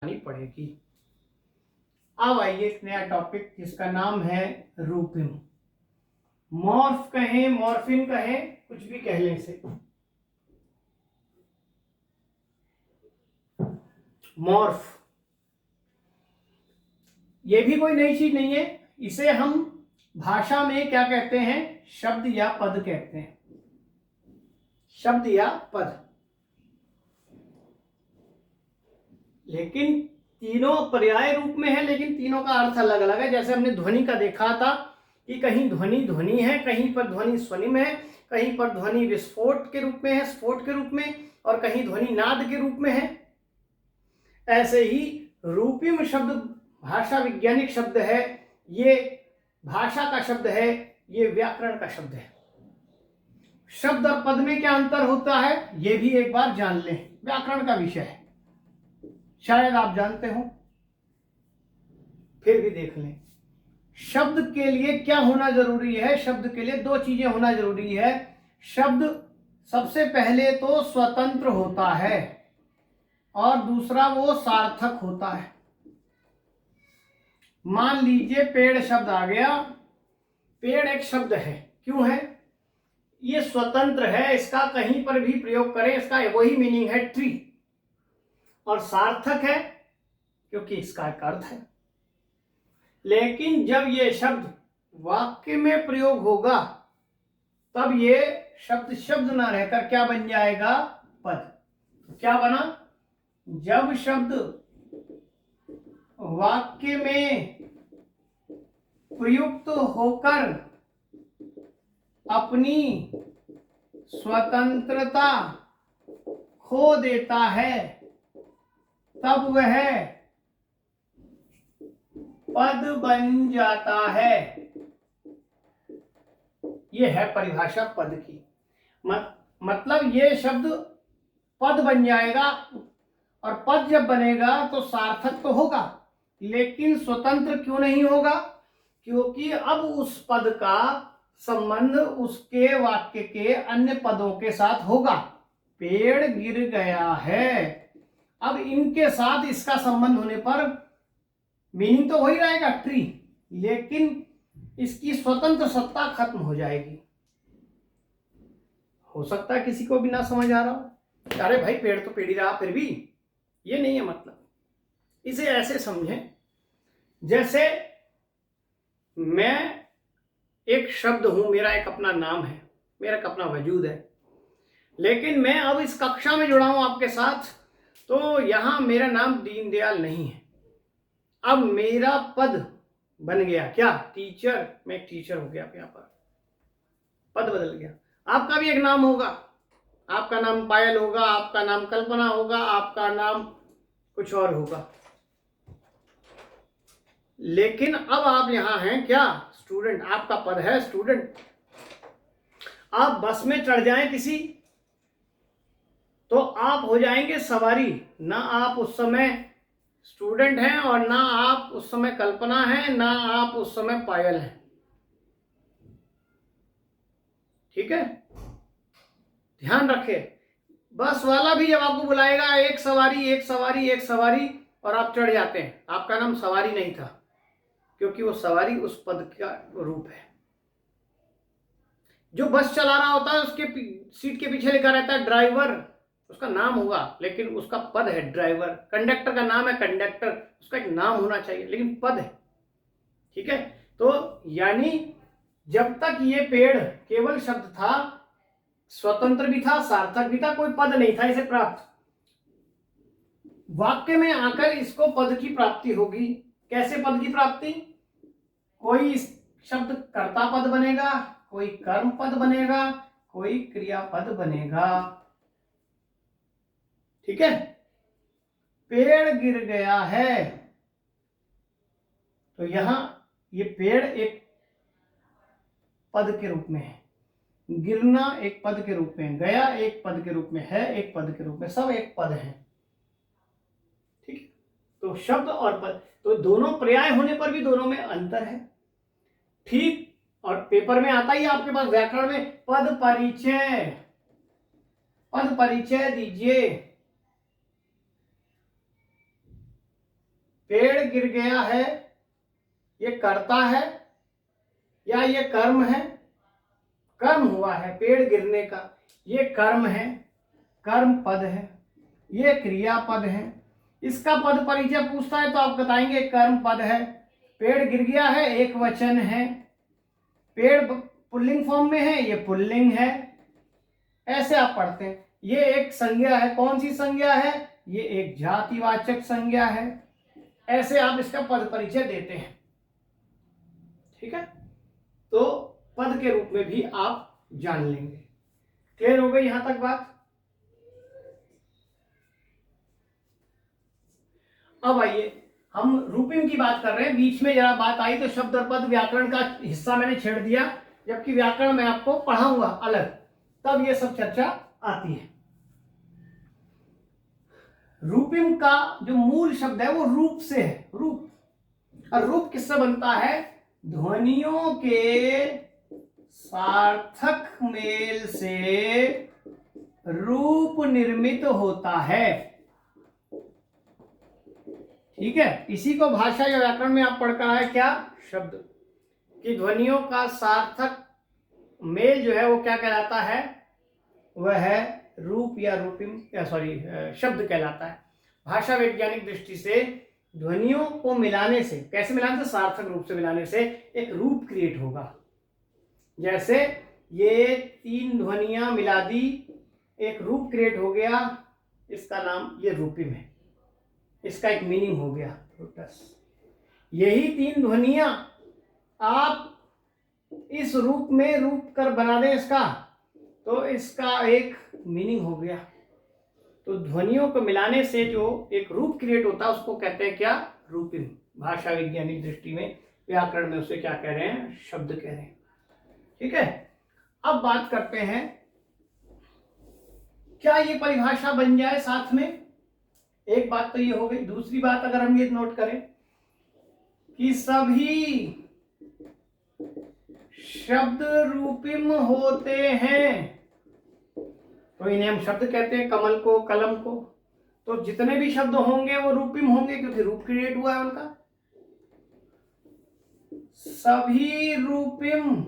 पड़ेगी। अब आइए एक नया टॉपिक जिसका नाम है रूपिम। मॉर्फ कहें, मॉर्फिन कहें, कुछ भी कह लें इसे। मॉर्फ ये भी कोई नई चीज नहीं है। इसे हम भाषा में क्या कहते हैं? शब्द या पद कहते हैं। शब्द या पद। लेकिन तीनों पर्याय रूप में है, लेकिन तीनों का अर्थ अलग अलग है। जैसे हमने ध्वनि का देखा था कि कहीं ध्वनि ध्वनि है, कहीं पर ध्वनि स्वनिम है, कहीं पर ध्वनि विस्फोट के रूप में है, स्फोट के रूप में, और कहीं ध्वनि नाद के रूप में है। ऐसे ही रूपिम शब्द भाषा वैज्ञानिक शब्द है, ये भाषा का शब्द है, ये व्याकरण का शब्द है। शब्द और पद में क्या अंतर होता है ये भी एक बार जान लें। व्याकरण का विषय है, शायद आप जानते हो, फिर भी देख लें। शब्द के लिए क्या होना जरूरी है? शब्द के लिए दो चीजें होना जरूरी है। शब्द सबसे पहले तो स्वतंत्र होता है और दूसरा वो सार्थक होता है। मान लीजिए पेड़ शब्द आ गया। पेड़ एक शब्द है, क्यों है? ये स्वतंत्र है, इसका कहीं पर भी प्रयोग करें इसका वही मीनिंग है, ट्री। और सार्थक है क्योंकि इसका एक अर्थ है। लेकिन जब ये शब्द वाक्य में प्रयोग होगा तब ये शब्द शब्द ना रहकर क्या बन जाएगा? पद। क्या बना? जब शब्द वाक्य में प्रयुक्त होकर अपनी स्वतंत्रता खो देता है तब वह पद बन जाता है। यह है परिभाषा पद की। मतलब ये शब्द पद बन जाएगा, और पद जब बनेगा तो सार्थक तो होगा, लेकिन स्वतंत्र क्यों नहीं होगा? क्योंकि अब उस पद का संबंध उसके वाक्य के अन्य पदों के साथ होगा। पेड़ गिर गया है, अब इनके साथ इसका संबंध होने पर मीनिंग तो वही रहेगा, ट्री, लेकिन इसकी स्वतंत्र सत्ता खत्म हो जाएगी। हो सकता है किसी को भी ना समझ आ रहा हो, अरे भाई पेड़ तो पेड़ ही रहा, फिर भी ये नहीं है मतलब। इसे ऐसे समझें जैसे मैं एक शब्द हूं, मेरा एक अपना नाम है, मेरा एक अपना वजूद है, लेकिन मैं अब इस कक्षा में जुड़ा हूं आपके साथ, तो यहां मेरा नाम दीनदयाल नहीं है। अब मेरा पद बन गया क्या? टीचर। मैं एक टीचर हो गया, यहां पर पद बदल गया। आपका भी एक नाम होगा, आपका नाम पायल होगा, आपका नाम कल्पना होगा, आपका नाम कुछ और होगा, लेकिन अब आप यहां हैं क्या? स्टूडेंट। आपका पद है स्टूडेंट। आप बस में चढ़ जाएं किसी, तो आप हो जाएंगे सवारी। ना आप उस समय स्टूडेंट हैं और ना आप उस समय कल्पना है, ना आप उस समय पायल हैं। ठीक है, ध्यान रखें। बस वाला भी जब आपको बुलाएगा एक सवारी एक सवारी एक सवारी, और आप चढ़ जाते हैं, आपका नाम सवारी नहीं था, क्योंकि वो सवारी उस पद का रूप है। जो बस चला रहा होता है उसके सीट के पीछे लिखा रहता है ड्राइवर, उसका नाम होगा लेकिन उसका पद है ड्राइवर। कंडक्टर का नाम है कंडक्टर, उसका एक नाम होना चाहिए लेकिन पद है। ठीक है, तो यानी जब तक ये पेड़ केवल शब्द था, स्वतंत्र भी था, सार्थक भी था, कोई पद नहीं था इसे प्राप्त। वाक्य में आकर इसको पद की प्राप्ति होगी। कैसे पद की प्राप्ति? कोई शब्द कर्ता पद बनेगा, कोई कर्म पद बनेगा, कोई क्रियापद बनेगा। ठीक है, पेड़ गिर गया है, तो यहां ये पेड़ एक पद के रूप में है, गिरना एक पद के रूप में, गया एक पद के रूप में, है एक पद के रूप में, सब एक पद है। ठीक है, तो शब्द और पद, तो दोनों पर्याय होने पर भी दोनों में अंतर है। ठीक, और पेपर में आता ही आपके पास व्याकरण में पद परिचय। पद परिचय दीजिए। पेड़ गिर गया है, ये कर्ता है या ये कर्म है? कर्म हुआ है पेड़ गिरने का, ये कर्म है, कर्म पद है, ये क्रियापद है। इसका पद परिचय पूछता है तो आप बताएंगे कर्म पद है। पेड़ गिर गया है एक वचन है, पेड़ पुल्लिंग फॉर्म में है, ये पुल्लिंग है। ऐसे आप पढ़ते हैं। ये एक संज्ञा है, कौन सी संज्ञा है? ये एक जातिवाचक संज्ञा है। ऐसे आप इसका पद परिचय देते हैं, ठीक है। तो पद के रूप में भी आप जान लेंगे। क्लियर हो गई यहां तक बात? अब आइए हम रूपिम की बात कर रहे हैं। बीच में जरा बात आई तो शब्द और पद व्याकरण का हिस्सा मैंने छेड़ दिया, जबकि व्याकरण मैं आपको पढ़ाऊंगा अलग, तब ये सब चर्चा आती है। रूपिम का जो मूल शब्द है वो रूप से है, रूप। और रूप किससे बनता है? ध्वनियों के सार्थक मेल से रूप निर्मित होता है, ठीक है। इसी को भाषा या व्याकरण में आप पढ़कर आए क्या? शब्द कि ध्वनियों का सार्थक मेल जो है वो क्या कहलाता है? वह है रूप या रूपिम या शब्द कहलाता है। भाषा वैज्ञानिक दृष्टि से ध्वनियों को मिलाने से, कैसे मिलाने से? सार्थक रूप से मिलाने से एक रूप क्रिएट होगा। जैसे ये 3 ध्वनियां मिला दी, एक रूप क्रिएट हो गया, इसका नाम ये रूपिम है, इसका एक मीनिंग हो गया लोटस। यही 3 ध्वनियां आप इस रूप में रूप कर बना दें इसका, तो इसका एक मीनिंग हो गया। तो ध्वनियों को मिलाने से जो एक रूप क्रिएट होता है उसको कहते हैं क्या? रूपिम। भाषा वैज्ञानिक दृष्टि में, व्याकरण में उसे क्या कह रहे हैं? शब्द कह रहे हैं, ठीक है। अब बात करते हैं, क्या ये परिभाषा बन जाए साथ में? एक बात तो ये हो गई। दूसरी बात अगर हम ये नोट करें कि सभी शब्द रूपिम होते हैं, तो इन्हें हम शब्द कहते हैं, कमल को, कलम को। तो जितने भी शब्द होंगे वो रूपिम होंगे क्योंकि रूप क्रिएट हुआ है उनका। सभी रूपिम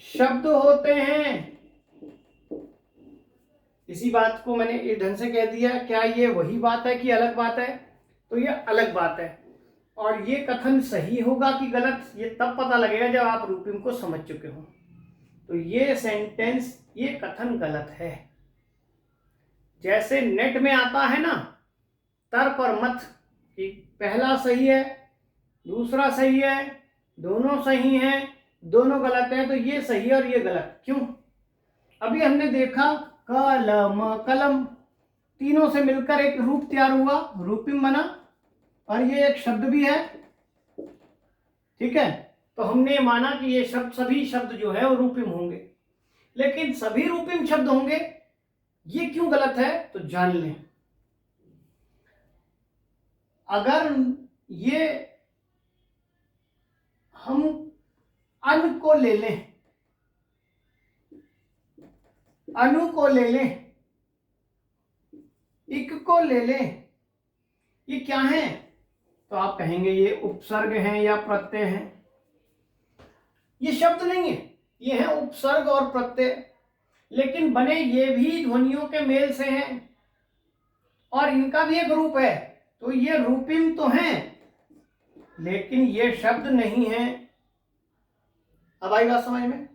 शब्द होते हैं। इसी बात को मैंने इस ढंग से कह दिया। क्या ये वही बात है कि अलग बात है? तो ये अलग बात है। और ये कथन सही होगा कि गलत, ये तब पता लगेगा जब आप रूपिम को समझ चुके हो। तो ये सेंटेंस, ये कथन गलत है। जैसे नेट में आता है ना तर्क और मत कि पहला सही है, दूसरा सही है, दोनों सही हैं, दोनों गलत हैं, तो ये सही और ये गलत। क्यों? अभी हमने देखा कलम, कलम, तीनों से मिलकर एक रूप तैयार हुआ, रूपिम बना, और ये एक शब्द भी है, ठीक है। तो हमने माना कि ये शब्द, सभी शब्द जो है वो रूपिम होंगे। लेकिन सभी रूपिम शब्द होंगे, ये क्यों गलत है? तो जान लें। अगर ये हम अन को ले लें, अनु को ले लें, इक को ले लें, ये क्या है? तो आप कहेंगे ये उपसर्ग हैं या प्रत्यय हैं। ये शब्द नहीं है, ये है उपसर्ग और प्रत्यय। लेकिन बने ये भी ध्वनियों के मेल से हैं और इनका भी एक रूप है, तो ये रूपिम तो हैं, लेकिन ये शब्द नहीं है। अब आई बात समझ में?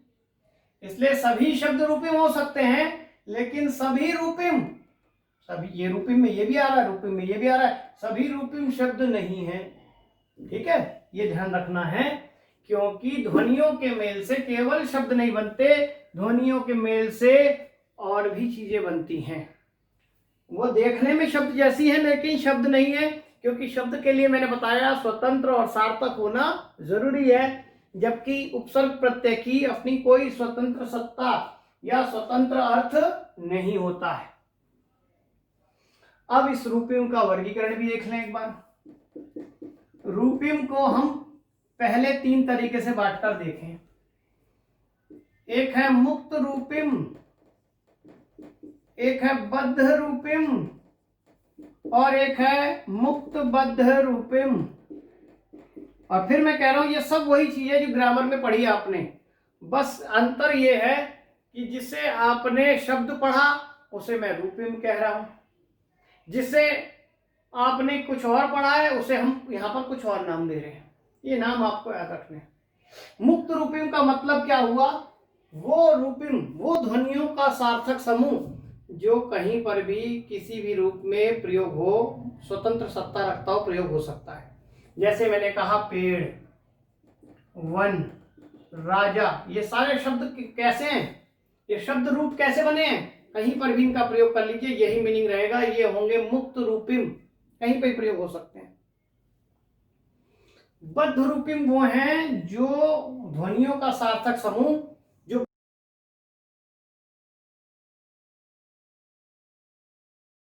इसलिए सभी शब्द रूपिम हो सकते हैं, लेकिन सभी रूपिम, सभी, ये रूपिम में ये भी आ रहा है, रूपिम में ये भी आ रहा है, सभी रूपिम शब्द नहीं है, ठीक है। ये ध्यान रखना है, क्योंकि ध्वनियों के मेल से केवल शब्द नहीं बनते, ध्वनियों के मेल से और भी चीजें बनती हैं। वो देखने में शब्द जैसी है लेकिन शब्द नहीं है, क्योंकि शब्द के लिए मैंने बताया स्वतंत्र और सार्थक होना जरूरी है, जबकि उपसर्ग प्रत्यय की अपनी कोई स्वतंत्र सत्ता या स्वतंत्र अर्थ नहीं होता है। अब इस रूपिम का वर्गीकरण भी देख लें एक बार। रूपिम को हम पहले 3 तरीके से बांटकर देखें। एक है मुक्त रूपिम, एक है बद्ध रूपिम और एक है मुक्त बद्ध रूपिम। और फिर मैं कह रहा हूं ये सब वही चीज है जो ग्रामर में पढ़ी आपने, बस अंतर ये है कि जिसे आपने शब्द पढ़ा उसे मैं रूपिम कह रहा हूं, जिसे आपने कुछ और पढ़ा है उसे हम यहां पर कुछ और नाम दे रहे हैं। ये नाम आपको याद रखने हैं। मुक्त रूपिम का मतलब क्या हुआ? वो रूपिम, वो ध्वनियों का सार्थक समूह जो कहीं पर भी किसी भी रूप में प्रयोग हो, स्वतंत्र सत्ता रखता हो, प्रयोग हो सकता है। जैसे मैंने कहा पेड़, वन, राजा, ये सारे शब्द कैसे हैं? ये शब्द रूप कैसे बने हैं? कहीं पर भी इनका प्रयोग कर लीजिए, यही मीनिंग रहेगा, ये होंगे मुक्त रूपिम, कहीं पर प्रयोग हो सकते हैं। बद्ध रूपिम वो हैं जो ध्वनियों का सार्थक समूह